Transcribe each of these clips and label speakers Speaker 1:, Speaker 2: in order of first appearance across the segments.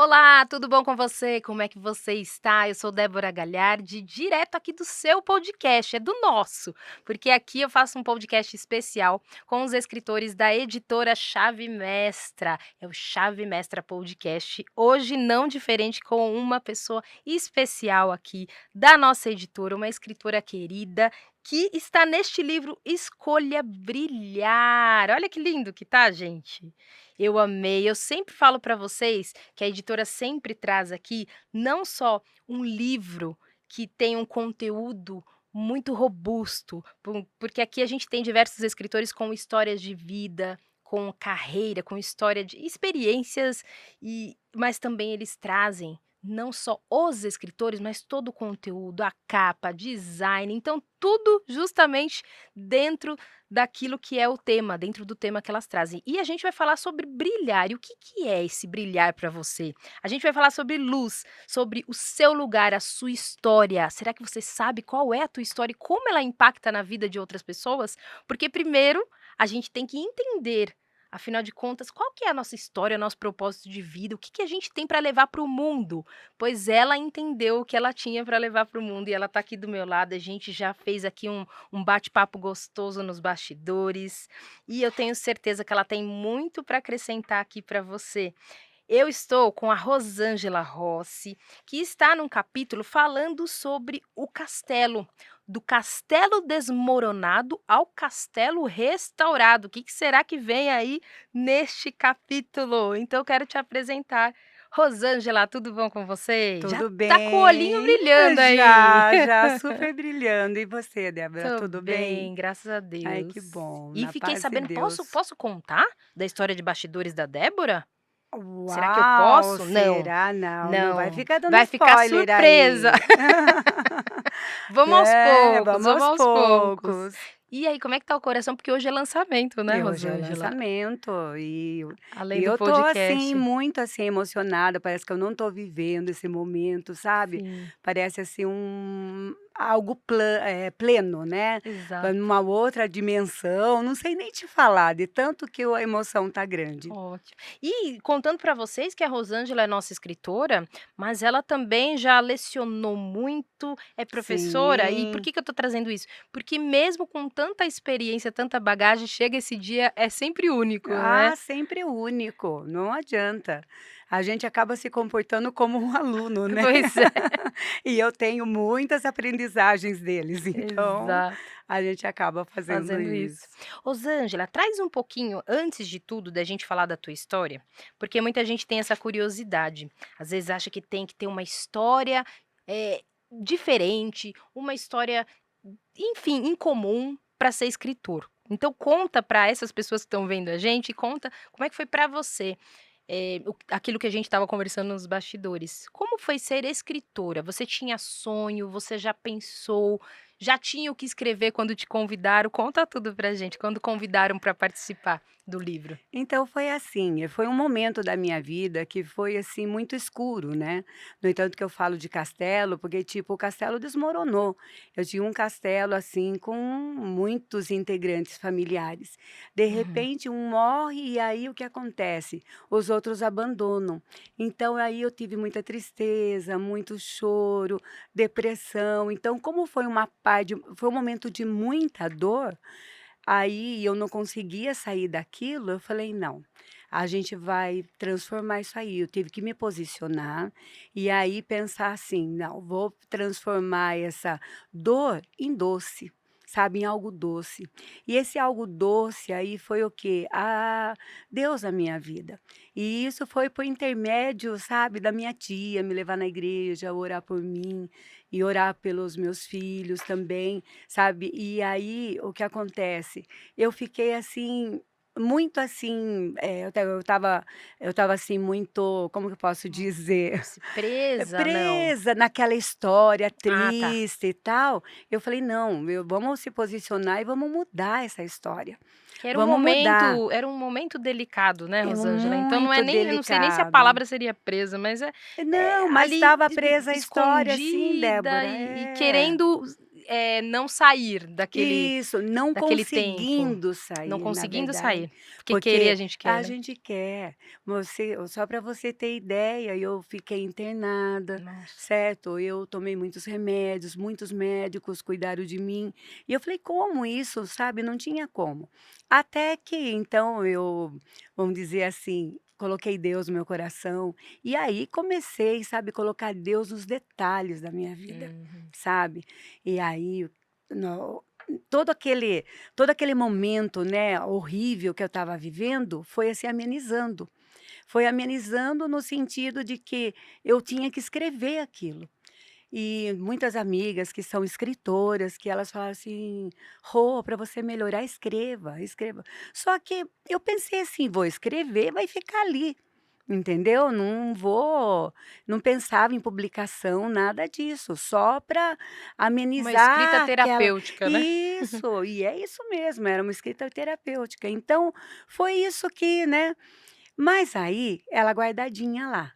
Speaker 1: Olá, tudo bom com você? Como é que você está? Eu sou Débora Galhardi, direto aqui do seu podcast, é do nosso, porque aqui eu faço um podcast especial com os escritores da editora Chave Mestra. É o Chave Mestra Podcast. Hoje, não diferente, com uma pessoa especial aqui da nossa editora, uma escritora querida que está neste livro Escolha Brilhar. Olha que lindo que tá, gente. Eu amei. Eu sempre falo para vocês que a editora sempre traz aqui não só um livro que tem um conteúdo muito robusto, porque aqui a gente tem diversos escritores com histórias de vida, com carreira, com história de experiências, mas também eles trazem não só os escritores, mas todo o conteúdo, a capa, design, então tudo justamente dentro daquilo que é o tema, dentro do tema que elas trazem. E a gente vai falar sobre brilhar. E o que que é esse brilhar para você? A gente vai falar sobre luz, sobre o seu lugar, a sua história. Será que você sabe qual é a tua história e como ela impacta na vida de outras pessoas? Porque primeiro a gente tem que entender, afinal de contas, qual que é a nossa história, nosso propósito de vida, o que que a gente tem para levar para o mundo. Pois ela entendeu o que ela tinha para levar para o mundo e ela está aqui do meu lado. A gente já fez aqui um bate-papo gostoso nos bastidores, e eu tenho certeza que ela tem muito para acrescentar aqui para você. Eu estou com a Rosângela Rossi, que está num capítulo falando sobre o castelo, do castelo desmoronado ao castelo restaurado. O que que será que vem aí neste capítulo? Então eu quero te apresentar. Rosângela, tudo bom com você? Já
Speaker 2: Tudo
Speaker 1: tá com o olhinho
Speaker 2: bem?
Speaker 1: brilhando aí.
Speaker 2: Já super brilhando. E você, Débora,
Speaker 1: Tô
Speaker 2: tudo bem?
Speaker 1: bem, graças a
Speaker 2: Ai, que
Speaker 1: Deus.
Speaker 2: bom,
Speaker 1: E
Speaker 2: na
Speaker 1: fiquei
Speaker 2: paz de
Speaker 1: sabendo, posso
Speaker 2: Deus.
Speaker 1: posso contar da história de bastidores da Débora? Será que eu
Speaker 2: Uau,
Speaker 1: posso? Não,
Speaker 2: será? Não, não vai
Speaker 1: não,
Speaker 2: ficar dando
Speaker 1: vai ficar
Speaker 2: spoiler
Speaker 1: surpresa.
Speaker 2: aí.
Speaker 1: Vamos aos
Speaker 2: É,
Speaker 1: poucos,
Speaker 2: vamos
Speaker 1: vamos
Speaker 2: aos
Speaker 1: aos poucos.
Speaker 2: poucos.
Speaker 1: E aí, como é que tá o coração? Porque hoje é lançamento, né,
Speaker 2: E hoje é o
Speaker 1: Rosângela?
Speaker 2: lançamento e
Speaker 1: Além do
Speaker 2: eu tô, assim,
Speaker 1: podcast.
Speaker 2: muito, assim, emocionada, parece que eu não tô vivendo esse momento, sabe.
Speaker 1: Sim,
Speaker 2: Parece, assim, algo pleno, né,
Speaker 1: exato.
Speaker 2: numa outra dimensão, não sei nem te falar, de tanto que a emoção tá grande.
Speaker 1: Ótimo. E contando para vocês que a Rosângela é nossa escritora, mas ela também já lecionou muito, é professora. E por
Speaker 2: Sim.
Speaker 1: que que eu estou trazendo isso? Porque mesmo com tanta experiência, tanta bagagem, chega esse dia, é sempre único,
Speaker 2: Ah,
Speaker 1: né?
Speaker 2: sempre único, não adianta. A gente acaba se comportando como um aluno, né.
Speaker 1: Pois é,
Speaker 2: E eu tenho muitas aprendizagens deles, então
Speaker 1: exato.
Speaker 2: a gente acaba fazendo
Speaker 1: Fazendo isso.
Speaker 2: isso.
Speaker 1: Rosângela, traz um pouquinho, antes de tudo, da gente falar da tua história, porque muita gente tem essa curiosidade. Às vezes acha que tem que ter uma história diferente, uma história, enfim, incomum para ser escritor. Então conta para essas pessoas que estão vendo a gente, conta como é que foi para você, aquilo que a gente estava conversando nos bastidores. Como foi ser escritora? Você tinha sonho? Você já pensou? Já tinha o que escrever quando te convidaram? Conta tudo pra gente, quando convidaram para participar do livro.
Speaker 2: Então foi assim, foi um momento da minha vida que foi, assim, muito escuro, né. No entanto que eu falo de castelo, porque, tipo, o castelo desmoronou. Eu tinha um castelo, assim, com muitos integrantes familiares. De
Speaker 1: Uhum.
Speaker 2: repente um morre e aí o que acontece? Os outros abandonam. Então aí eu tive muita tristeza, muito choro, depressão. Então como foi um momento de muita dor, aí eu não conseguia sair daquilo, eu falei: "Não, a gente vai transformar isso aí". Eu tive que me posicionar, e aí pensar assim: "Não, vou transformar essa dor em doce", sabe, em algo doce. E esse algo doce aí foi o quê? Deus na minha vida. E isso foi por intermédio, sabe, da minha tia me levar na igreja, orar por mim, e orar pelos meus filhos também, sabe. E aí, o que acontece, eu fiquei assim, muito assim, eu estava assim muito, como que eu posso
Speaker 1: Hum.
Speaker 2: dizer?
Speaker 1: Se presa, não.
Speaker 2: Presa naquela história
Speaker 1: Ah, tá.
Speaker 2: triste e tal. Eu falei: "Não, vamos se posicionar e vamos mudar essa história.
Speaker 1: Que era um
Speaker 2: Vamos mudar".
Speaker 1: momento era um momento delicado, né,
Speaker 2: É
Speaker 1: Rosângela, então não é
Speaker 2: muito
Speaker 1: nem eu não sei nem se a
Speaker 2: delicado.
Speaker 1: palavra seria presa, mas
Speaker 2: Não, mas
Speaker 1: ali
Speaker 2: estava presa a história sim,
Speaker 1: escondida
Speaker 2: Débora.
Speaker 1: e
Speaker 2: É.
Speaker 1: querendo não sair
Speaker 2: Isso, não
Speaker 1: daquele tempo,
Speaker 2: conseguindo
Speaker 1: não
Speaker 2: sair, na
Speaker 1: conseguindo
Speaker 2: verdade,
Speaker 1: sair, porque querer a
Speaker 2: porque
Speaker 1: gente quer,
Speaker 2: a
Speaker 1: né.
Speaker 2: gente quer. Só para você ter ideia, eu fiquei internada,
Speaker 1: Nossa.
Speaker 2: certo? Eu tomei muitos remédios, muitos médicos cuidaram de mim, e eu falei: "Como isso?", sabe, não tinha como. Até que então eu, vamos dizer assim, coloquei Deus no meu coração, e aí comecei, sabe, colocar Deus nos detalhes da minha vida,
Speaker 1: Uhum.
Speaker 2: sabe. E aí no todo aquele todo aquele momento, né, horrível que eu estava vivendo, foi assim amenizando. Foi amenizando no sentido de que eu tinha que escrever aquilo. E muitas amigas que são escritoras, que elas falaram assim: "Rô, para você melhorar, escreva, escreva". Só que eu pensei assim: "Vou escrever, vai ficar ali". Entendeu? Não pensava em publicação, nada disso, só para
Speaker 1: Uma escrita
Speaker 2: amenizar aquela
Speaker 1: terapêutica, né.
Speaker 2: isso, e é isso mesmo, era uma escrita terapêutica. Então, foi isso que, né, mas aí, ela guardadinha lá.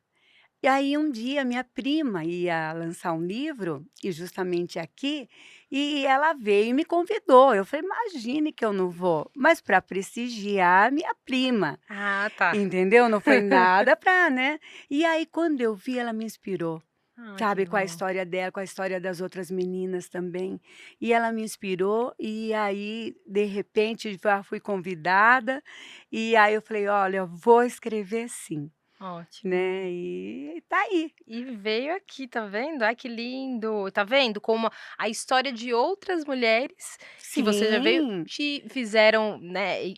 Speaker 2: E aí um dia minha prima ia lançar um livro, e justamente aqui, e ela veio e me convidou. Eu falei: "Imagine que eu não vou", mas para prestigiar minha prima.
Speaker 1: Ah, tá.
Speaker 2: Entendeu? Não foi nada pra, né. E aí quando eu vi, ela me inspirou,
Speaker 1: Ah, que
Speaker 2: sabe, com a
Speaker 1: bom.
Speaker 2: história dela, com a história das outras meninas também. E ela me inspirou, e aí, de repente, já fui convidada, e aí eu falei: "Olha, eu vou escrever sim",
Speaker 1: Ótimo.
Speaker 2: né, e tá aí.
Speaker 1: E veio aqui, tá vendo? Ai, que lindo. Tá vendo como a história de outras mulheres que você já veio
Speaker 2: Sim,
Speaker 1: te fizeram, né, e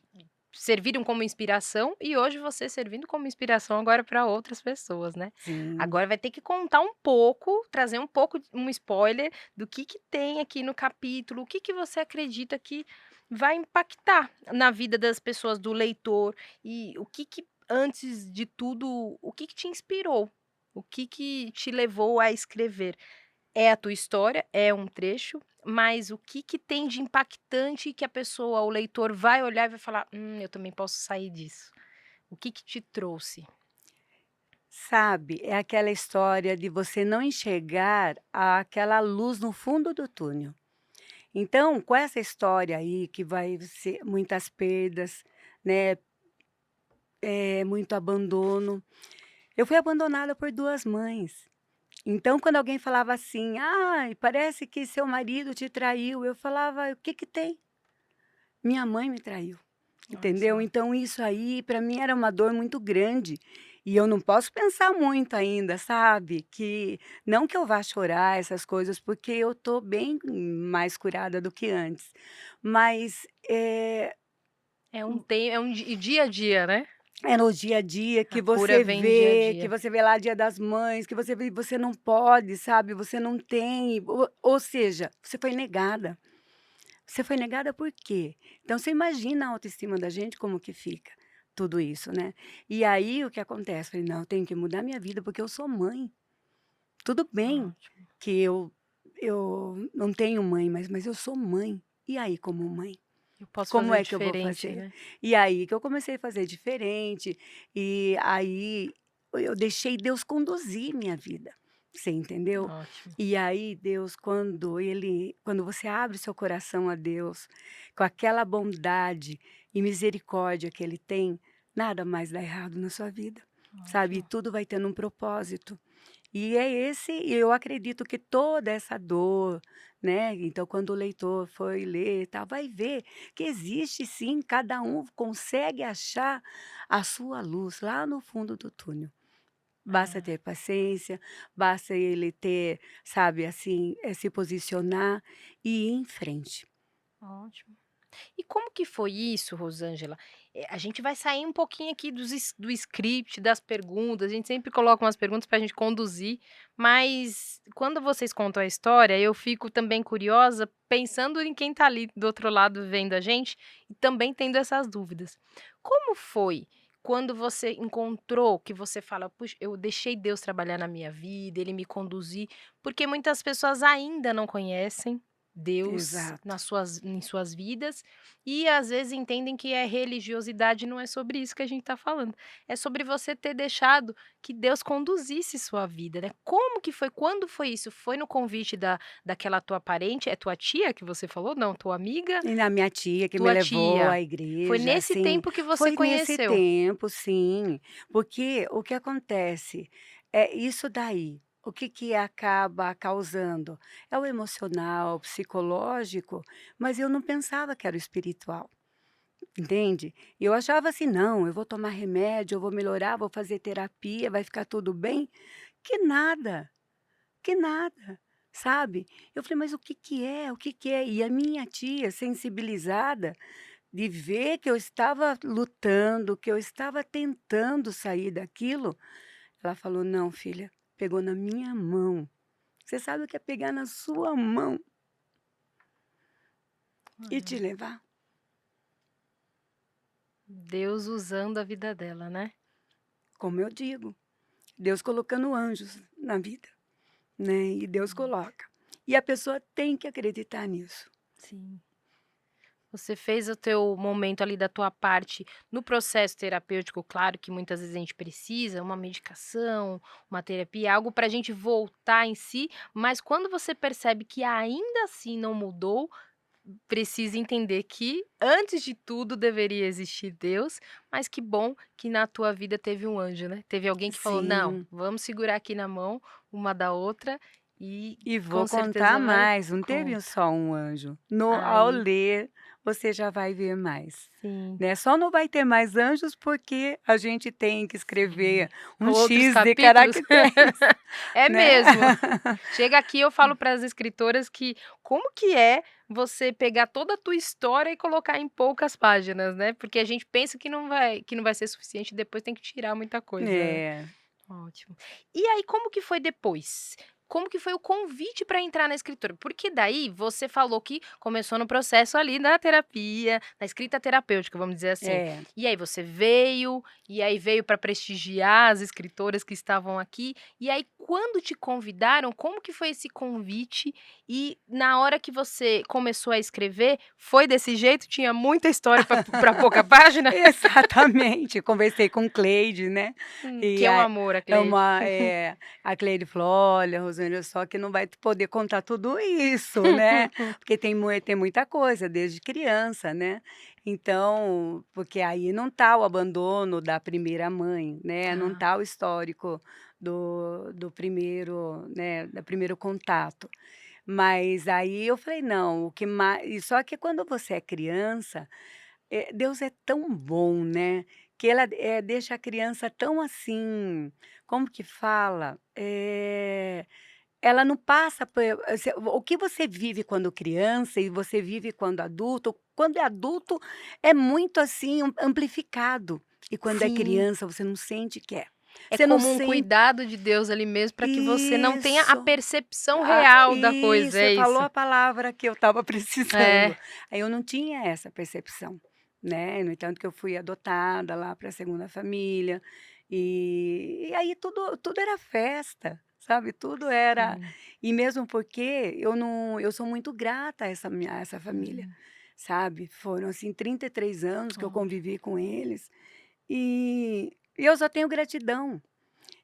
Speaker 1: serviram como inspiração e hoje você servindo como inspiração agora para outras pessoas, né.
Speaker 2: sim.
Speaker 1: Agora vai ter que contar um pouco, trazer um pouco um spoiler do que tem aqui no capítulo, o que você acredita que vai impactar na vida das pessoas, do leitor, e o que antes de tudo, o que te inspirou? O que te levou a escrever? É a tua história, é um trecho, mas o que tem de impactante que a pessoa, o leitor vai olhar e vai falar: eu também posso sair disso". O que te trouxe?
Speaker 2: Sabe, é aquela história de você não enxergar aquela luz no fundo do túnel. Então, com essa história aí que vai ser muitas perdas, né, muito abandono. Eu fui abandonada por 2 mães. Então, quando alguém falava assim: "Ai, parece que seu marido te traiu", eu falava: "O que que tem? Minha mãe me traiu",
Speaker 1: Olha só.
Speaker 2: entendeu? Então isso aí para mim era uma dor muito grande, e eu não posso pensar muito ainda, sabe, que não que eu vá chorar essas coisas, porque eu tô bem mais curada do que antes, mas,
Speaker 1: É um dia a dia, né.
Speaker 2: é no dia a dia
Speaker 1: A cura vem dia a
Speaker 2: que
Speaker 1: dia.
Speaker 2: você vê lá Dia das Mães, que você vê você não pode, sabe, você não tem, ou seja, você foi negada. Você foi negada por quê? Então você imagina a autoestima da gente como que fica, tudo isso, né. E aí o que acontece, falei: "Não, eu tenho que mudar minha vida porque eu sou mãe. Tudo bem
Speaker 1: Ótimo.
Speaker 2: que eu não tenho mãe, mas eu sou mãe. E aí como mãe?"
Speaker 1: Eu posso
Speaker 2: Como
Speaker 1: fazer
Speaker 2: é que eu vou
Speaker 1: diferente,
Speaker 2: fazer?
Speaker 1: né.
Speaker 2: E aí que eu comecei a fazer diferente, e aí eu deixei Deus conduzir minha vida, você entendeu?
Speaker 1: Ótimo.
Speaker 2: E aí Deus quando você abre seu coração a Deus, com aquela bondade e misericórdia que Ele tem, nada mais dá errado na sua vida, sabe? E
Speaker 1: Ótimo.
Speaker 2: tudo vai tendo um propósito. E eu acredito que toda essa dor, né, então quando o leitor for ler e tal, vai ver que existe sim, cada um consegue achar a sua luz lá no fundo do túnel. Basta
Speaker 1: É,
Speaker 2: ter paciência, basta ele ter, sabe, assim, se posicionar e ir em frente.
Speaker 1: ótimo. E como que foi isso, Rosângela? A gente vai sair um pouquinho aqui do script, das perguntas, a gente sempre coloca umas perguntas para a gente conduzir, mas quando vocês contam a história, eu fico também curiosa, pensando em quem está ali do outro lado vendo a gente, e também tendo essas dúvidas. Como foi quando você encontrou que você fala: "Puxa, eu deixei Deus trabalhar na minha vida, ele me conduzir", porque muitas pessoas ainda não conhecem, Deus
Speaker 2: exato.
Speaker 1: em suas vidas, e às vezes entendem que é religiosidade, não é sobre isso que a gente está falando, é sobre você ter deixado que Deus conduzisse sua vida, né. Como que foi? Quando foi isso? Foi no convite daquela tua parente, é tua tia que você falou? Não, tua amiga?
Speaker 2: E na minha tia que me
Speaker 1: Tua
Speaker 2: levou
Speaker 1: tia.
Speaker 2: à
Speaker 1: Foi
Speaker 2: igreja,
Speaker 1: nesse
Speaker 2: assim,
Speaker 1: tempo que você
Speaker 2: foi nesse
Speaker 1: conheceu?
Speaker 2: tempo, sim, porque o que acontece é isso daí, o que que acaba causando? É o emocional, o psicológico, mas eu não pensava que era o espiritual, entende? Eu achava assim: "Não, eu vou tomar remédio, eu vou melhorar, vou fazer terapia, vai ficar tudo bem", que nada. Que nada, sabe. Eu falei: "Mas o que que é? O que que é?" E a minha tia, sensibilizada, de ver que eu estava lutando, que eu estava tentando sair daquilo, ela falou: "Não, filha", pegou na minha mão. Você sabe o que é pegar na sua mão e te
Speaker 1: É,
Speaker 2: levar?
Speaker 1: Deus usando a vida dela, né.
Speaker 2: Como eu digo, Deus colocando anjos na vida, né, e Deus
Speaker 1: Hum.
Speaker 2: coloca. E a pessoa tem que acreditar nisso.
Speaker 1: Sim. Você fez o teu momento ali da tua parte no processo terapêutico, claro que muitas vezes a gente precisa, uma medicação, uma terapia, algo para a gente voltar em si, mas quando você percebe que ainda assim não mudou, precisa entender que, antes de tudo, deveria existir Deus, mas que bom que na tua vida teve um anjo, né? Teve alguém que falou: "Não,
Speaker 2: Sim.
Speaker 1: vamos segurar aqui na mão uma da outra e
Speaker 2: E
Speaker 1: com
Speaker 2: vou contar
Speaker 1: certeza vai".
Speaker 2: mais, não teve
Speaker 1: Conta.
Speaker 2: só um anjo. No ao
Speaker 1: Aí,
Speaker 2: ler, você já vai ver mais,
Speaker 1: sim,
Speaker 2: né. Só não vai ter mais anjos, porque a gente tem que
Speaker 1: sim.
Speaker 2: escrever um
Speaker 1: Outros
Speaker 2: X de
Speaker 1: capítulos?
Speaker 2: caracteres,
Speaker 1: É
Speaker 2: né.
Speaker 1: mesmo. Chega aqui, eu falo para as escritoras que como que é você pegar toda a tua história e colocar em poucas páginas, né, porque a gente pensa que não vai ser suficiente, depois tem que tirar muita coisa, né.
Speaker 2: É.
Speaker 1: Ótimo. E aí como que foi depois? Como que foi o convite para entrar na escritora? Porque daí você falou que começou no processo ali da terapia, da escrita terapêutica, vamos dizer assim.
Speaker 2: É.
Speaker 1: E aí você veio, e aí veio para prestigiar as escritoras que estavam aqui. E aí quando te convidaram, como que foi esse convite? E na hora que você começou a escrever, foi desse jeito? Tinha muita história para pouca página?
Speaker 2: Exatamente, conversei com Cleide, né,
Speaker 1: Que
Speaker 2: e
Speaker 1: é um
Speaker 2: a
Speaker 1: amor a
Speaker 2: é
Speaker 1: Cleide.
Speaker 2: uma a Cleide falou: "Olha, Rosângela, só que não vai poder contar tudo isso, né, porque tem muita coisa desde criança, né, então porque aí não tá o abandono da primeira mãe, né, não
Speaker 1: Ah,
Speaker 2: tá o histórico do primeiro, né, do primeiro contato. Mas aí eu falei: "Não, o que mais", só que quando você é criança, Deus é tão bom, né, que ela, deixa a criança tão assim, como que fala? Ela não passa o que você vive quando criança e você vive quando é adulto é muito, assim, amplificado, e quando é
Speaker 1: sim.
Speaker 2: criança você não sente que é.
Speaker 1: É
Speaker 2: Você não
Speaker 1: como um
Speaker 2: sente
Speaker 1: cuidado de Deus ali mesmo, para que você não tenha a
Speaker 2: isso.
Speaker 1: percepção
Speaker 2: Ah,
Speaker 1: real da coisa,
Speaker 2: isso,
Speaker 1: é
Speaker 2: você falou
Speaker 1: isso?
Speaker 2: a palavra que eu estava precisando.
Speaker 1: É.
Speaker 2: Aí eu não tinha essa percepção, né, no entanto que eu fui adotada lá para a segunda família, e aí tudo era festa, sabe, tudo era,
Speaker 1: Sim.
Speaker 2: e mesmo porque eu sou muito grata a essa família,
Speaker 1: Uhum.
Speaker 2: sabe, foram, assim, 33 anos que eu
Speaker 1: Olha.
Speaker 2: convivi com eles, e eu só tenho gratidão.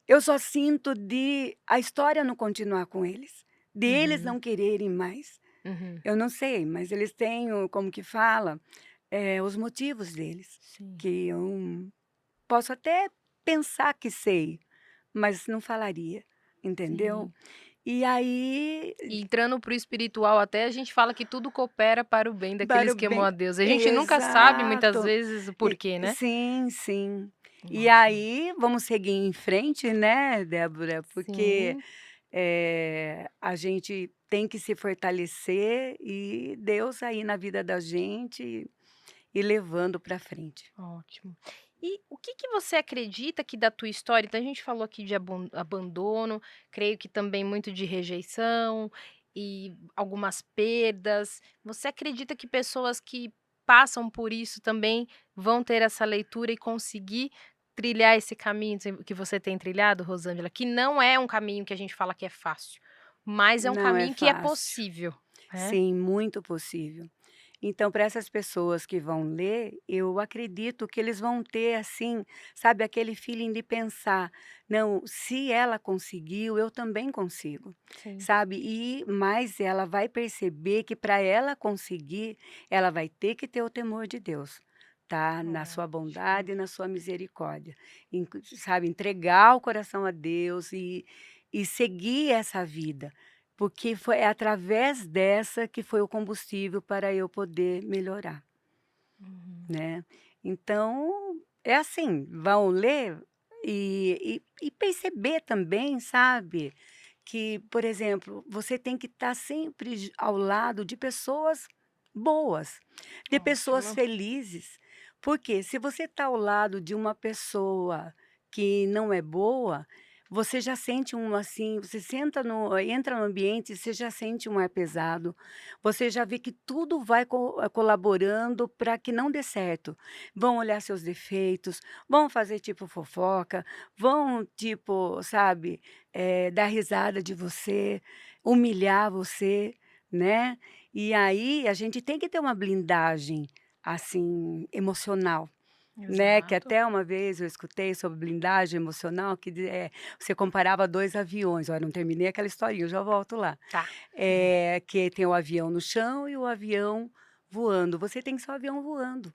Speaker 2: Eu só sinto de a história não continuar com eles, de eles
Speaker 1: Uhum.
Speaker 2: não quererem mais.
Speaker 1: Uhum.
Speaker 2: Eu não sei, mas eles têm o como que fala? Os motivos deles,
Speaker 1: Sim,
Speaker 2: que eu posso até pensar que sei, mas não falaria, entendeu?
Speaker 1: sim.
Speaker 2: E aí,
Speaker 1: E entrando para o espiritual até, a gente fala que tudo coopera para o bem
Speaker 2: para
Speaker 1: daqueles
Speaker 2: o
Speaker 1: que amam
Speaker 2: bem
Speaker 1: a Deus. A gente nunca sabe muitas
Speaker 2: exato.
Speaker 1: vezes o
Speaker 2: E
Speaker 1: porquê, né.
Speaker 2: sim, sim. E
Speaker 1: Ótimo.
Speaker 2: aí, vamos seguir em frente, né, Débora, porque
Speaker 1: Sim,
Speaker 2: a gente tem que se fortalecer e Deus aí na vida da gente e levando para frente.
Speaker 1: ótimo. E o que que você acredita que da tua história, então a gente falou aqui de abandono, creio que também muito de rejeição e algumas perdas. Você acredita que pessoas que passam por isso também vão ter essa leitura e conseguir trilhar esse caminho que você tem trilhado, Rosângela? Que não é um caminho que a gente fala que é fácil, mas é um
Speaker 2: Não é
Speaker 1: caminho que é
Speaker 2: fácil.
Speaker 1: possível. É?
Speaker 2: Sim, muito possível. Então, para essas pessoas que vão ler, eu acredito que eles vão ter, assim, sabe, aquele feeling de pensar: "Não, se ela conseguiu, eu também consigo",
Speaker 1: Sim.
Speaker 2: sabe. Mas ela vai perceber que para ela conseguir, ela vai ter que ter o temor de Deus, tá, na sua
Speaker 1: Ótimo.
Speaker 2: bondade e na sua misericórdia. Sabe, entregar o coração a Deus e seguir essa vida. Porque é através dessa que foi o combustível para eu poder melhorar,
Speaker 1: Uhum.
Speaker 2: né. Então, é assim, vão ler e perceber também, sabe, que, por exemplo, você tem que estar sempre ao lado de pessoas boas, de pessoas
Speaker 1: Ótimo.
Speaker 2: felizes, porque se você está ao lado de uma pessoa que não é boa, você já sente assim, você entra no ambiente, você já sente um ar pesado, você já vê que tudo vai colaborando para que não dê certo. Vão olhar seus defeitos, vão fazer tipo fofoca, vão tipo, sabe, dar risada de você, humilhar você, né. E aí a gente tem que ter uma blindagem, assim, emocional, né, que
Speaker 1: Exato.
Speaker 2: até uma vez eu escutei sobre blindagem emocional você comparava 2 aviões, olha, não terminei aquela historinha, eu já volto lá.
Speaker 1: Tá. Uhum.
Speaker 2: Que tem o avião no chão e o avião voando, você tem que ser o avião voando,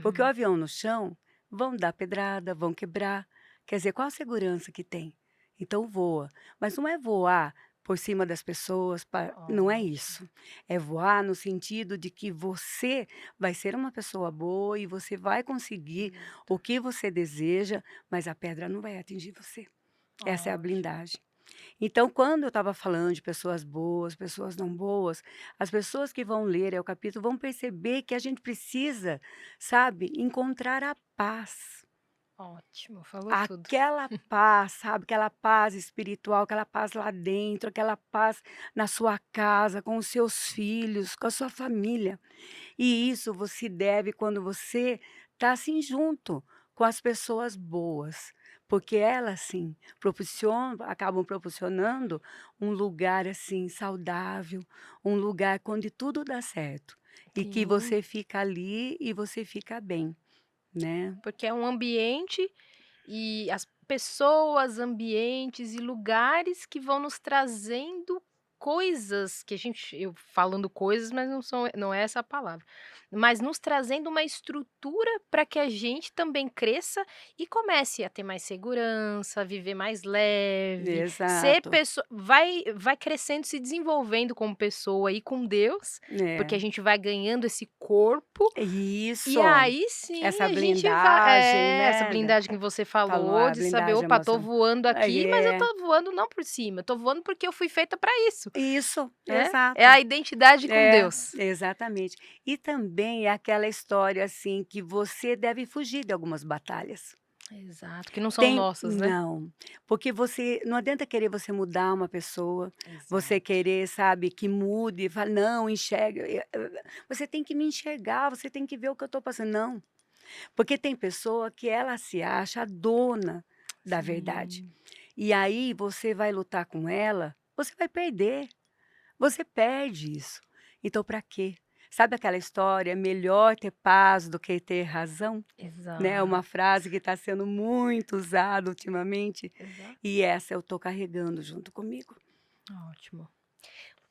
Speaker 2: porque o
Speaker 1: Uhum.
Speaker 2: avião no chão vão dar pedrada, vão quebrar, quer dizer, qual a segurança que tem? Então voa, mas não é voar por cima das pessoas, não é
Speaker 1: Ótimo.
Speaker 2: isso, é voar no sentido de que você vai ser uma pessoa boa e você vai conseguir
Speaker 1: Exato.
Speaker 2: o que você deseja, mas a pedra não vai atingir você. Essa é a
Speaker 1: Ótimo.
Speaker 2: blindagem. Então, quando eu estava falando de pessoas boas, pessoas não boas, as pessoas que vão ler, o capítulo, vão perceber que a gente precisa, sabe, encontrar a paz.
Speaker 1: Ótimo, falou tudo.
Speaker 2: Aquela paz, sabe, aquela paz espiritual, aquela paz lá dentro, aquela paz na sua casa, com os seus filhos, com a sua família. E isso você deve quando você está, assim, junto com as pessoas boas, porque elas sim, acabam proporcionando um lugar, assim, saudável, um lugar onde tudo dá certo, e que
Speaker 1: Sim,
Speaker 2: você fica ali e você fica bem, né.
Speaker 1: porque é um ambiente e as pessoas, ambientes e lugares que vão nos trazendo coisas que a gente eu falando coisas, mas não é essa a palavra, mas nos trazendo uma estrutura para que a gente também cresça e comece a ter mais segurança, a viver mais leve, ser
Speaker 2: Exato.
Speaker 1: pessoa vai crescendo, se desenvolvendo como pessoa e com Deus, porque a
Speaker 2: É.
Speaker 1: gente vai ganhando esse corpo e
Speaker 2: Isso,
Speaker 1: aí sim
Speaker 2: essa
Speaker 1: a gente
Speaker 2: blindagem,
Speaker 1: essa
Speaker 2: né,
Speaker 1: blindagem que você
Speaker 2: falou
Speaker 1: falou
Speaker 2: a
Speaker 1: de saber:
Speaker 2: blindagem
Speaker 1: "Opa, tô
Speaker 2: emocional.
Speaker 1: voando aqui, mas eu
Speaker 2: É.
Speaker 1: tô voando não por cima, eu tô voando porque eu fui feita para isso",
Speaker 2: Isso,
Speaker 1: né. É
Speaker 2: exato.
Speaker 1: a identidade com
Speaker 2: É,
Speaker 1: Deus.
Speaker 2: exatamente. E também é aquela história, assim, que você deve fugir de algumas batalhas.
Speaker 1: Exato, que não são
Speaker 2: Tem
Speaker 1: nossas, né.
Speaker 2: não, porque você não adianta querer você mudar uma pessoa, você
Speaker 1: Exato.
Speaker 2: querer, sabe, que mude, fala: "Não, enxerga", você tem que me enxergar, você tem que ver o que eu estou passando. Não, porque tem pessoa que ela se acha a dona da verdade,
Speaker 1: Sim,
Speaker 2: e aí você vai lutar com ela, você vai perder. Você perde isso. Então para quê? Sabe aquela história, "melhor ter paz do que ter razão", né, uma
Speaker 1: exato,
Speaker 2: frase que está sendo muito usada ultimamente,
Speaker 1: exato.
Speaker 2: e essa eu estou carregando junto comigo.
Speaker 1: Ótimo.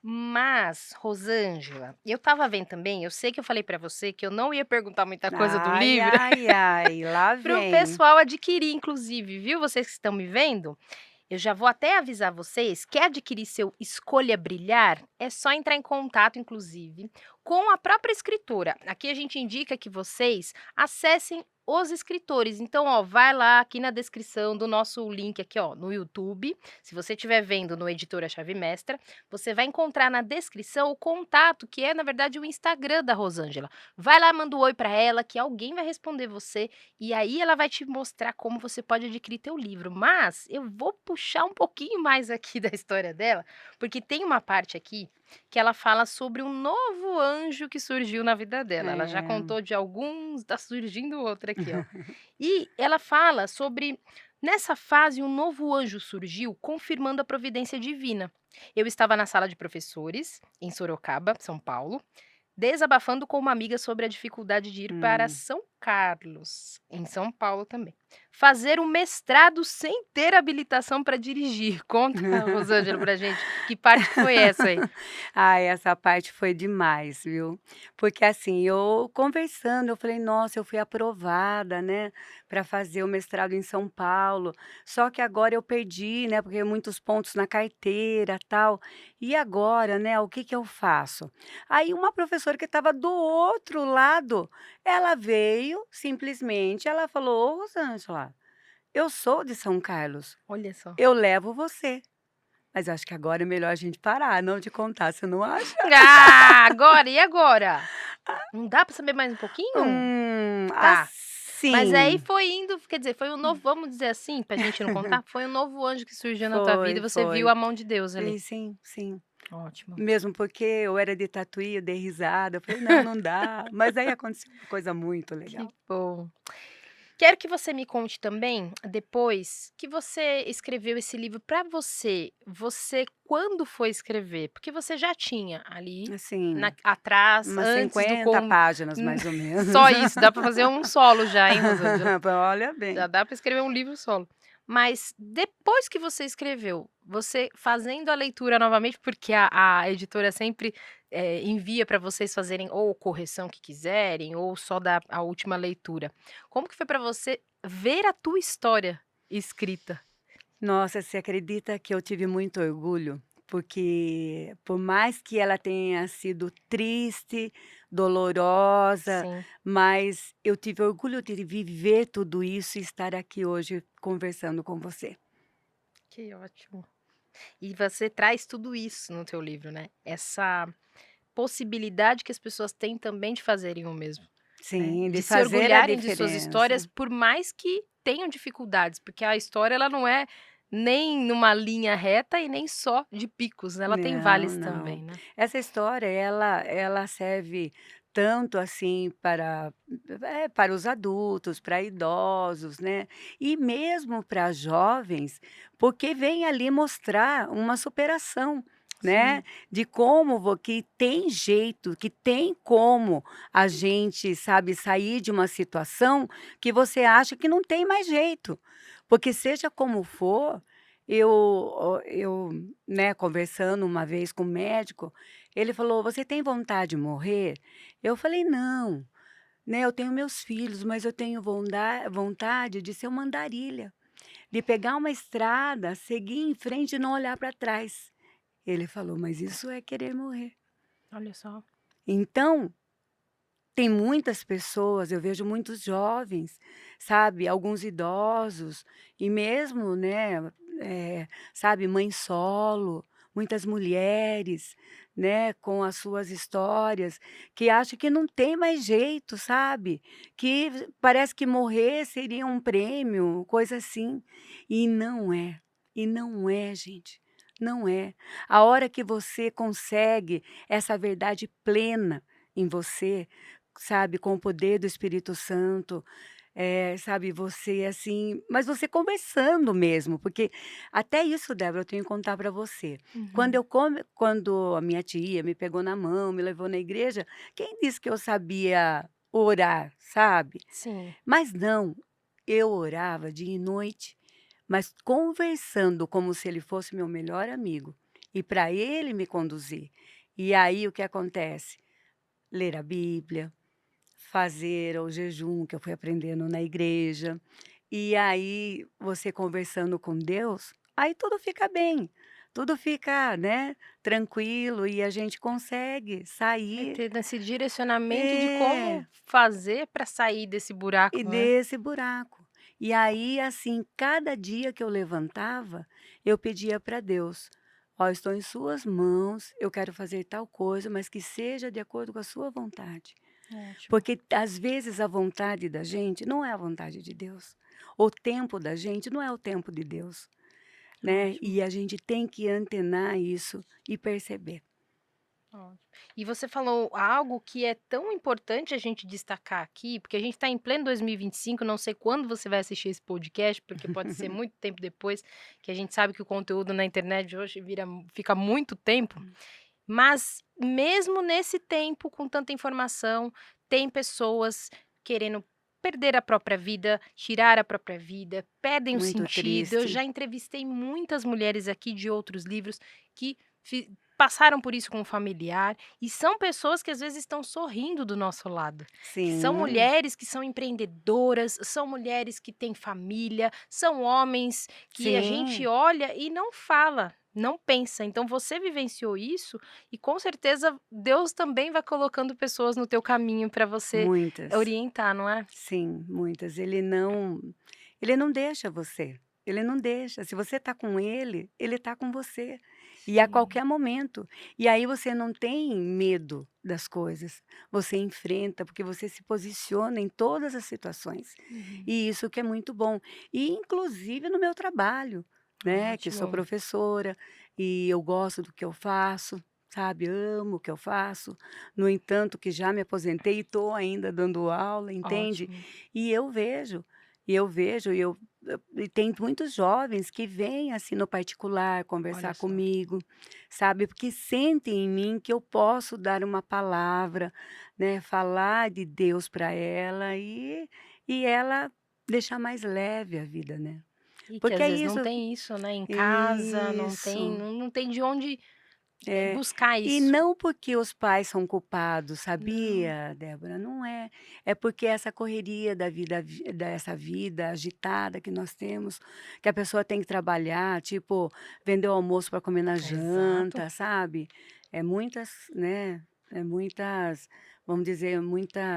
Speaker 1: Mas, Rosângela, eu estava vendo também, eu sei que eu falei para você que eu não ia perguntar muita coisa do
Speaker 2: Ai,
Speaker 1: livro
Speaker 2: ai, ai, lá
Speaker 1: para o
Speaker 2: vem.
Speaker 1: pessoal adquirir inclusive, viu, vocês que estão me vendo. Eu já vou até avisar vocês, quer adquirir seu Escolha Brilhar? É só entrar em contato, inclusive, com a própria escritora. Aqui a gente indica que vocês acessem os escritores. Então, ó, vai lá aqui na descrição do nosso link aqui, ó, no YouTube. Se você estiver vendo no Editora Chave Mestra, você vai encontrar na descrição o contato, que é, na verdade, o Instagram da Rosângela. Vai lá, manda um oi para ela, que alguém vai responder você e aí ela vai te mostrar como você pode adquirir teu livro, mas eu vou puxar um pouquinho mais aqui da história dela, porque tem uma parte aqui que ela fala sobre um novo anjo que surgiu na vida dela. Ela já
Speaker 2: É.
Speaker 1: contou de alguns, tá surgindo outro aqui, ó. E ela fala sobre Nessa fase, um novo anjo surgiu, confirmando a providência divina. Eu estava na sala de professores, em Sorocaba, São Paulo, desabafando com uma amiga sobre a dificuldade de ir para
Speaker 2: Hum.
Speaker 1: São Carlos, em São Paulo também. Fazer um mestrado sem ter habilitação para dirigir. Conta, Rosângela, pra gente, que parte que foi essa aí?
Speaker 2: Ai, essa parte foi demais, viu. Porque, assim, eu conversando, eu falei: "Nossa, eu fui aprovada, né, para fazer o mestrado em São Paulo, só que agora eu perdi, né, porque muitos pontos na carteira, tal. E agora, né, o que que eu faço?". Aí uma professora que estava do outro lado, ela veio, simplesmente, ela falou: "Ô Rosângela, eu sou de São Carlos,
Speaker 1: Olha só.
Speaker 2: eu levo você". Mas acho que agora é melhor a gente parar, não de contar, você não acha?
Speaker 1: Ah, agora, e agora? Não dá para saber mais um pouquinho? Tá. Mas aí
Speaker 2: Assim,
Speaker 1: foi indo, quer dizer, foi um novo, vamos dizer assim, pra gente não contar, foi um novo anjo que surgiu na tua vida
Speaker 2: foi,
Speaker 1: e você viu
Speaker 2: foi.
Speaker 1: a mão de Deus ali.
Speaker 2: E sim, sim.
Speaker 1: Ótimo.
Speaker 2: Mesmo porque eu era de Tatuí, eu dei risada, eu falei: "Não, não dá", mas aí aconteceu uma coisa muito
Speaker 1: Que
Speaker 2: legal.
Speaker 1: bom. Quero que você me conte também, depois, que você escreveu esse livro pra você. Você quando foi escrever? Porque você já tinha ali
Speaker 2: Assim,
Speaker 1: atrás,
Speaker 2: umas
Speaker 1: antes do
Speaker 2: 50
Speaker 1: com
Speaker 2: páginas mais ou menos.
Speaker 1: só isso, dá pra fazer um solo já, hein, Rosângela?
Speaker 2: Olha
Speaker 1: Já
Speaker 2: bem.
Speaker 1: dá para escrever um livro solo. Mas depois que você escreveu, você fazendo a leitura novamente, porque a editora sempre, envia para vocês fazerem ou correção que quiserem, ou só dar a última leitura. Como que foi para você ver a tua história escrita?
Speaker 2: Nossa, você acredita que eu tive muito orgulho? Porque por mais que ela tenha sido triste, dolorosa,
Speaker 1: Sim,
Speaker 2: mas eu tive orgulho de viver tudo isso e estar aqui hoje conversando com você.
Speaker 1: que ótimo. E você traz tudo isso no teu livro, né, essa possibilidade que as pessoas têm também de fazerem o mesmo. Né,
Speaker 2: Sim,
Speaker 1: de
Speaker 2: de
Speaker 1: se
Speaker 2: fazer a
Speaker 1: orgulharem de suas histórias,
Speaker 2: diferença.
Speaker 1: por mais que tenham dificuldades, porque a história ela não é nem numa linha reta e nem só de picos, né, ela tem
Speaker 2: Não,
Speaker 1: vales
Speaker 2: não.
Speaker 1: também, né.
Speaker 2: Essa história ela serve tanto, assim, para os adultos, para idosos, né, e mesmo para jovens, porque vem ali mostrar uma superação, né,
Speaker 1: Sim,
Speaker 2: de como que tem jeito, que tem como a gente, sabe, sair de uma situação que você acha que não tem mais jeito. Porque seja como for, eu né, conversando uma vez com o médico, ele falou: "Você tem vontade de morrer?" Eu falei: "Não, né, eu tenho meus filhos, mas eu tenho vontade de ser uma andarilha, de pegar uma estrada, seguir em frente e não olhar para trás". Ele falou: "Mas isso é querer morrer".
Speaker 1: olha só.
Speaker 2: Então, tem muitas pessoas, eu vejo muitos jovens, sabe, alguns idosos e mesmo, né, sabe, mãe solo, muitas mulheres, né, com as suas histórias, que acham que não tem mais jeito, sabe, que parece que morrer seria um prêmio, coisa assim, e não é gente, não é. A hora que você consegue essa verdade plena em você, sabe, com o poder do Espírito Santo, sabe, você assim mas você conversando mesmo, porque até isso, Débora, eu tenho que contar para você.
Speaker 1: Uhum.
Speaker 2: Quando a minha tia me pegou na mão, me levou na igreja, quem disse que eu sabia orar, sabe?
Speaker 1: Sim,
Speaker 2: Mas não, eu orava dia e noite, mas conversando como se ele fosse meu melhor amigo, e para ele me conduzir. E aí o que acontece? Ler a Bíblia, fazer o jejum que eu fui aprendendo na igreja, e aí você conversando com Deus, aí tudo fica bem, tudo fica, né, tranquilo e a gente consegue
Speaker 1: vai
Speaker 2: sair
Speaker 1: ter esse direcionamento de como
Speaker 2: é,
Speaker 1: fazer para sair desse
Speaker 2: e
Speaker 1: buraco, né.
Speaker 2: desse buraco. E aí, assim, cada dia que eu levantava, eu pedia para Deus: "Ó, estou em suas mãos, eu quero fazer tal coisa, mas que seja de acordo com a sua vontade".
Speaker 1: Ótimo,
Speaker 2: Porque às vezes a vontade da gente não é a vontade de Deus. O tempo da gente não é o tempo de Deus, né,
Speaker 1: ótimo,
Speaker 2: e a gente tem que antenar isso e perceber.
Speaker 1: Ótimo. E você falou algo que é tão importante a gente destacar aqui, porque a gente está em pleno 2025, não sei quando você vai assistir esse podcast, porque pode ser muito tempo depois, que a gente sabe que o conteúdo na internet hoje fica muito tempo, mas mesmo nesse tempo, com tanta informação, tem pessoas querendo perder a própria vida, tirar a própria vida, perdem o
Speaker 2: Muito
Speaker 1: sentido. Eu
Speaker 2: triste.
Speaker 1: já entrevistei muitas mulheres aqui de outros livros que passaram por isso com um familiar e são pessoas que às vezes estão sorrindo do nosso lado. Que são
Speaker 2: Sim,
Speaker 1: mulheres que são empreendedoras, são mulheres que têm família, são homens que a gente
Speaker 2: sim,
Speaker 1: olha e não fala, não pensa. Então você vivenciou isso e com certeza Deus também vai colocando pessoas no teu caminho para você
Speaker 2: muitas.
Speaker 1: orientar, não é?
Speaker 2: Sim, muitas. Ele não deixa você, ele não deixa. Se você está com ele, ele está com você, e a
Speaker 1: Sim.
Speaker 2: qualquer momento. E aí você não tem medo das coisas, você enfrenta, porque você se posiciona em todas as situações.
Speaker 1: Uhum.
Speaker 2: E isso que é muito bom. E inclusive no meu trabalho, né, que sou
Speaker 1: Ótimo.
Speaker 2: professora, e eu gosto do que eu faço, sabe, amo o que eu faço. No entanto, que já me aposentei e estou ainda dando aula, entende?
Speaker 1: Ótimo.
Speaker 2: E eu vejo, e tem muitos jovens que vêm, assim, no particular
Speaker 1: Olha
Speaker 2: conversar
Speaker 1: só.
Speaker 2: comigo, sabe, porque sentem em mim que eu posso dar uma palavra, né, falar de Deus para ela e ela deixar mais leve a vida, né.
Speaker 1: E que
Speaker 2: Porque
Speaker 1: às
Speaker 2: é
Speaker 1: vezes não
Speaker 2: isso
Speaker 1: tem isso, né, em casa,
Speaker 2: isso.
Speaker 1: não tem de onde,
Speaker 2: É,
Speaker 1: buscar
Speaker 2: e
Speaker 1: isso.
Speaker 2: não porque os pais são culpados,
Speaker 1: Não,
Speaker 2: sabia, Débora? Não é. É porque essa correria da vida dessa vida agitada que nós temos, que a pessoa tem que trabalhar, tipo, vender o almoço para comer na
Speaker 1: exato.
Speaker 2: janta, sabe? É muitas, né, muitas, vamos dizer,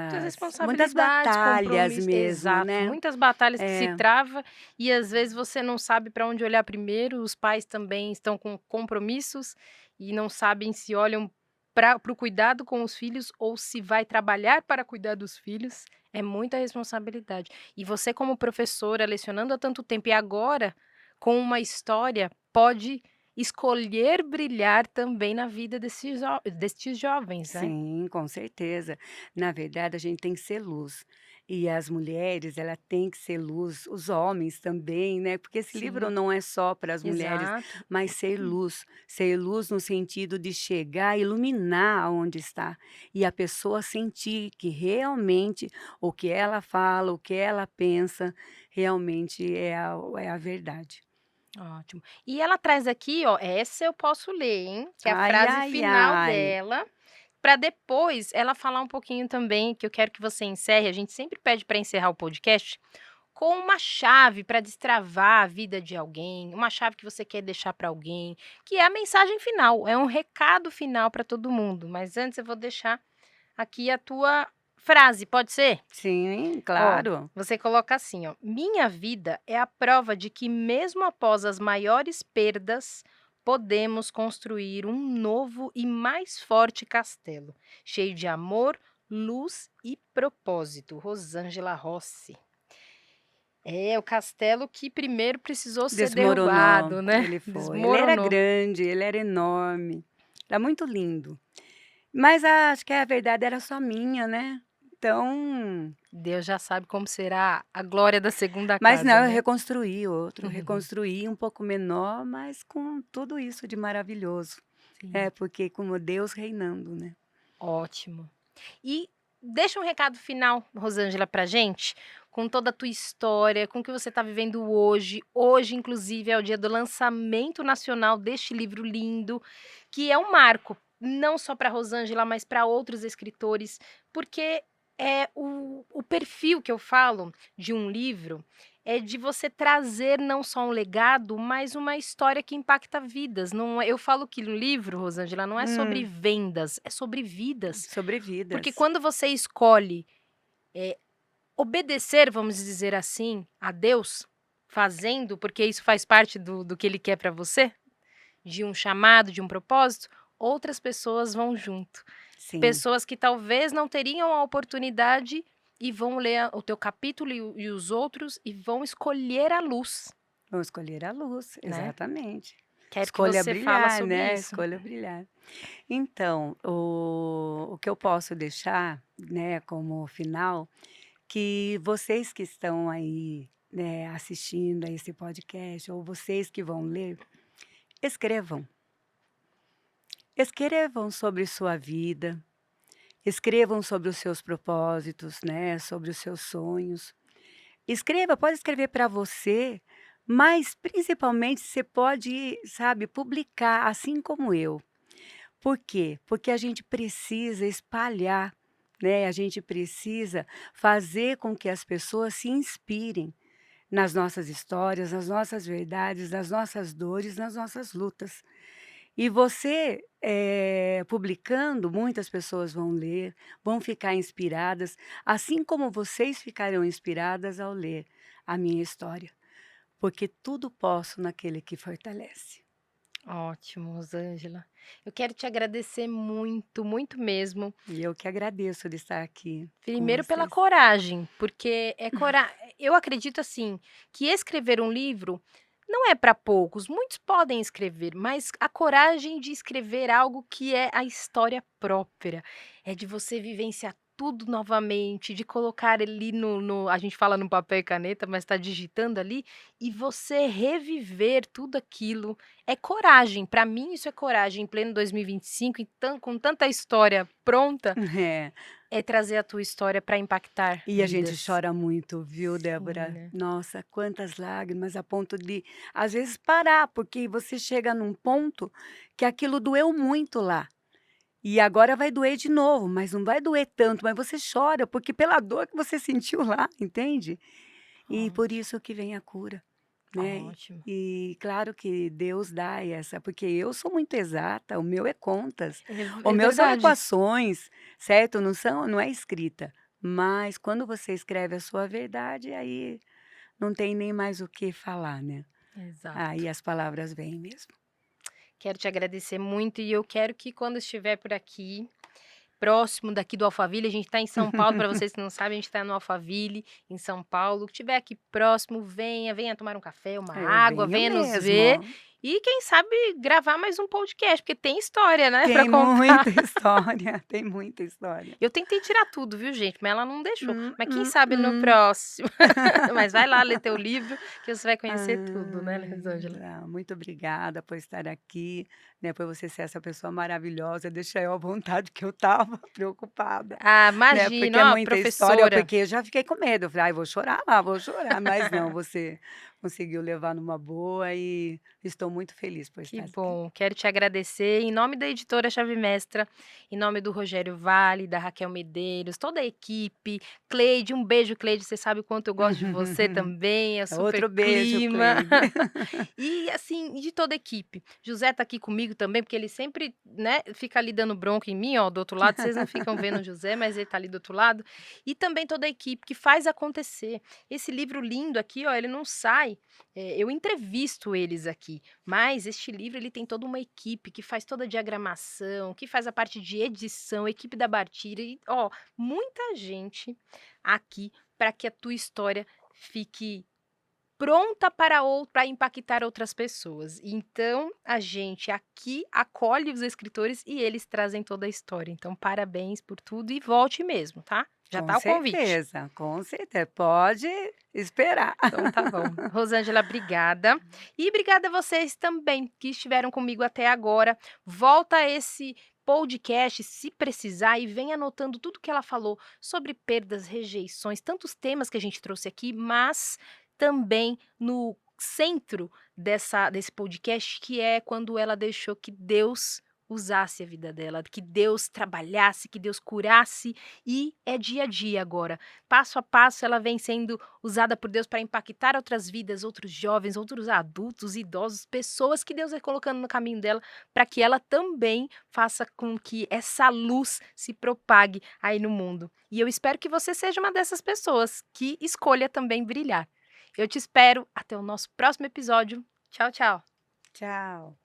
Speaker 1: Muitas
Speaker 2: muitas
Speaker 1: responsabilidades,
Speaker 2: batalhas
Speaker 1: compromissos,
Speaker 2: mesmo,
Speaker 1: exato,
Speaker 2: né?
Speaker 1: muitas batalhas que se
Speaker 2: É,
Speaker 1: trava e às vezes você não sabe para onde olhar primeiro, os pais também estão com compromissos e não sabem se olham para o cuidado com os filhos ou se vai trabalhar para cuidar dos filhos, é muita responsabilidade. E você como professora, lecionando há tanto tempo e agora com uma história, pode escolher brilhar também na vida destes jovens, né.
Speaker 2: sim, com certeza. Na verdade, a gente tem que ser luz. E as mulheres, ela tem que ser luz, os homens também, né? Porque esse livro
Speaker 1: Sim,
Speaker 2: não é só para as mulheres,
Speaker 1: exato.
Speaker 2: mas ser luz. Ser luz no sentido de chegar, iluminar onde está. E a pessoa sentir que realmente o que ela fala, o que ela pensa, realmente é a verdade.
Speaker 1: Ótimo. E ela traz aqui, ó, essa eu posso ler, hein, que é a
Speaker 2: Ai,
Speaker 1: frase
Speaker 2: ai,
Speaker 1: final
Speaker 2: ai.
Speaker 1: dela, para depois ela falar um pouquinho também, que eu quero que você encerre, a gente sempre pede para encerrar o podcast, com uma chave para destravar a vida de alguém, uma chave que você quer deixar para alguém, que é a mensagem final, é um recado final para todo mundo. Mas antes eu vou deixar aqui a tua frase, pode ser?
Speaker 2: Sim,
Speaker 1: Ó,
Speaker 2: claro.
Speaker 1: você coloca assim, ó: "Minha vida é a prova de que mesmo após as maiores perdas, podemos construir um novo e mais forte castelo, cheio de amor, luz e propósito." Rosângela Rossi. É, o castelo que primeiro precisou ser
Speaker 2: Desmoronou,
Speaker 1: derrubado, né,
Speaker 2: ele foi. Ele era
Speaker 1: desmoronou.
Speaker 2: grande, ele era enorme, era muito lindo. Mas acho que a verdade era só minha, né. Então
Speaker 1: Deus já sabe como será a glória da segunda
Speaker 2: mas
Speaker 1: casa,
Speaker 2: não, eu
Speaker 1: né.
Speaker 2: reconstruí outro, reconstruí um pouco menor, mas com tudo isso de maravilhoso. É,
Speaker 1: Sim,
Speaker 2: porque como Deus reinando, né.
Speaker 1: ótimo. E deixa um recado final, Rosângela, pra gente, com toda a tua história, com o que você está vivendo hoje. Hoje, inclusive, é o dia do lançamento nacional deste livro lindo, que é um marco, não só para Rosângela, mas para outros escritores, porque é o perfil que eu falo de um livro é de você trazer não só um legado, mas uma história que impacta vidas. Não, eu falo que o livro, Rosângela, não é sobre
Speaker 2: Hum,
Speaker 1: vendas, é sobre vidas.
Speaker 2: sobre
Speaker 1: Porque
Speaker 2: vidas.
Speaker 1: quando você escolhe, eh, obedecer, vamos dizer assim, a Deus, fazendo, porque isso faz parte do que ele quer para você, de um chamado, de um propósito, outras pessoas vão junto.
Speaker 2: Sim,
Speaker 1: Pessoas que talvez não teriam a oportunidade e vão ler o teu capítulo e os outros e vão escolher a luz,
Speaker 2: vou escolher a luz,
Speaker 1: né.
Speaker 2: exatamente.
Speaker 1: Quero que
Speaker 2: Escolha
Speaker 1: você fala
Speaker 2: brilhar,
Speaker 1: sobre
Speaker 2: né,
Speaker 1: isso.
Speaker 2: escolha brilhar. Então, o que eu posso deixar, né, como final, que vocês que estão aí, né, assistindo a esse podcast ou vocês que vão ler, escrevam. Escrevam sobre sua vida, escrevam sobre os seus propósitos, né, sobre os seus sonhos. Escreva, pode escrever para você, mas principalmente você pode, sabe, publicar, assim como eu. Por quê? Porque a gente precisa espalhar, né, a gente precisa fazer com que as pessoas se inspirem nas nossas histórias, nas nossas verdades, nas nossas dores, nas nossas lutas. E você, publicando, muitas pessoas vão ler, vão ficar inspiradas, assim como vocês ficarão inspiradas ao ler a minha história, porque tudo posso naquele que fortalece.
Speaker 1: Ótimo, Rosângela. Eu quero te agradecer muito, muito mesmo.
Speaker 2: E eu que agradeço de estar aqui com
Speaker 1: Primeiro pela
Speaker 2: vocês.
Speaker 1: coragem, porque eu acredito assim, que escrever um livro não é para poucos, muitos podem escrever, mas a coragem de escrever algo que é a história própria, é de você vivenciar tudo novamente, de colocar ali a gente fala no papel e caneta, mas está digitando ali, e você reviver tudo aquilo, é coragem, para mim isso é coragem, em pleno 2025, com tanta história pronta,
Speaker 2: É.
Speaker 1: é trazer a tua história para impactar
Speaker 2: E a gente
Speaker 1: vidas.
Speaker 2: chora muito, viu,
Speaker 1: Sim,
Speaker 2: Débora?
Speaker 1: né.
Speaker 2: Nossa, quantas lágrimas a ponto de, às vezes, parar, porque você chega num ponto que aquilo doeu muito lá. E agora vai doer de novo, mas não vai doer tanto, mas você chora, porque pela dor que você sentiu lá, entende? E por
Speaker 1: Ótimo,
Speaker 2: isso que vem a cura, né?
Speaker 1: ótimo.
Speaker 2: E claro que Deus dá essa, porque eu sou muito exata, o meu é contas, o
Speaker 1: É
Speaker 2: meu são
Speaker 1: verdade.
Speaker 2: equações, certo? Não é escrita. Mas quando você escreve a sua verdade, aí não tem nem mais o que falar, né?
Speaker 1: Exato.
Speaker 2: Aí as palavras vêm mesmo.
Speaker 1: Quero te agradecer muito e eu quero que quando estiver por aqui, próximo daqui do Alphaville, a gente está em São Paulo, para vocês que não sabem, a gente está no Alphaville, em São Paulo, que estiver aqui próximo, venha tomar um café, uma
Speaker 2: Eu
Speaker 1: água,
Speaker 2: venho
Speaker 1: venha nos ver
Speaker 2: mesmo.
Speaker 1: e quem sabe gravar mais um podcast, porque tem história, né, para
Speaker 2: Tem
Speaker 1: contar.
Speaker 2: muita história, tem muita história.
Speaker 1: Eu tentei tirar tudo, viu, gente, mas ela não deixou.
Speaker 2: Hum,
Speaker 1: Mas quem
Speaker 2: hum,
Speaker 1: sabe no
Speaker 2: hum.
Speaker 1: próximo. Mas vai lá ler teu livro, que você vai conhecer tudo, né,
Speaker 2: Ai,
Speaker 1: Rosângela?
Speaker 2: muito obrigada por estar aqui, né, por você ser essa pessoa maravilhosa, deixa eu à vontade que eu estava preocupada,
Speaker 1: Ah,
Speaker 2: né, porque é
Speaker 1: imagina, ó,
Speaker 2: muita história,
Speaker 1: professora.
Speaker 2: porque eu já fiquei com medo, eu falei: "Ai, vou chorar lá, vou chorar", mas não, você conseguiu levar numa boa e estou muito feliz por
Speaker 1: Que
Speaker 2: estar aqui.
Speaker 1: bom, quero te agradecer em nome da editora Chave Mestra, em nome do Rogério Vale, da Raquel Medeiros, toda a equipe, Cleide, um beijo Cleide, você sabe o quanto eu gosto de você também, é super
Speaker 2: Outro beijo,
Speaker 1: clima.
Speaker 2: Cleide.
Speaker 1: E assim, de toda a equipe. José tá aqui comigo também, porque ele sempre, né, fica ali dando bronca em mim, ó, do outro lado, vocês não ficam vendo o José, mas ele tá ali do outro lado. E também toda a equipe que faz acontecer. Esse livro lindo aqui, ó, ele não sai, eu entrevisto eles aqui, mas este livro ele tem toda uma equipe que faz toda a diagramação, que faz a parte de edição, equipe da Bartira e, ó, muita gente aqui para que a tua história fique pronta para impactar outras pessoas. Então, a gente aqui acolhe os escritores e eles trazem toda a história. Então, parabéns por tudo e volte mesmo, tá? Já tá o convite.
Speaker 2: Com certeza, pode esperar.
Speaker 1: Então tá bom. Rosângela, obrigada. E obrigada a vocês também que estiveram comigo até agora. Volta esse podcast se precisar e vem anotando tudo que ela falou sobre perdas, rejeições, tantos temas que a gente trouxe aqui, mas também no centro desse podcast, que é quando ela deixou que Deus usasse a vida dela, que Deus trabalhasse, que Deus curasse, e é dia a dia agora. Passo a passo ela vem sendo usada por Deus para impactar outras vidas, outros jovens, outros adultos, idosos, pessoas que Deus vai colocando no caminho dela, para que ela também faça com que essa luz se propague aí no mundo. E eu espero que você seja uma dessas pessoas que escolha também brilhar. Eu te espero até o nosso próximo episódio. Tchau, tchau.
Speaker 2: Tchau.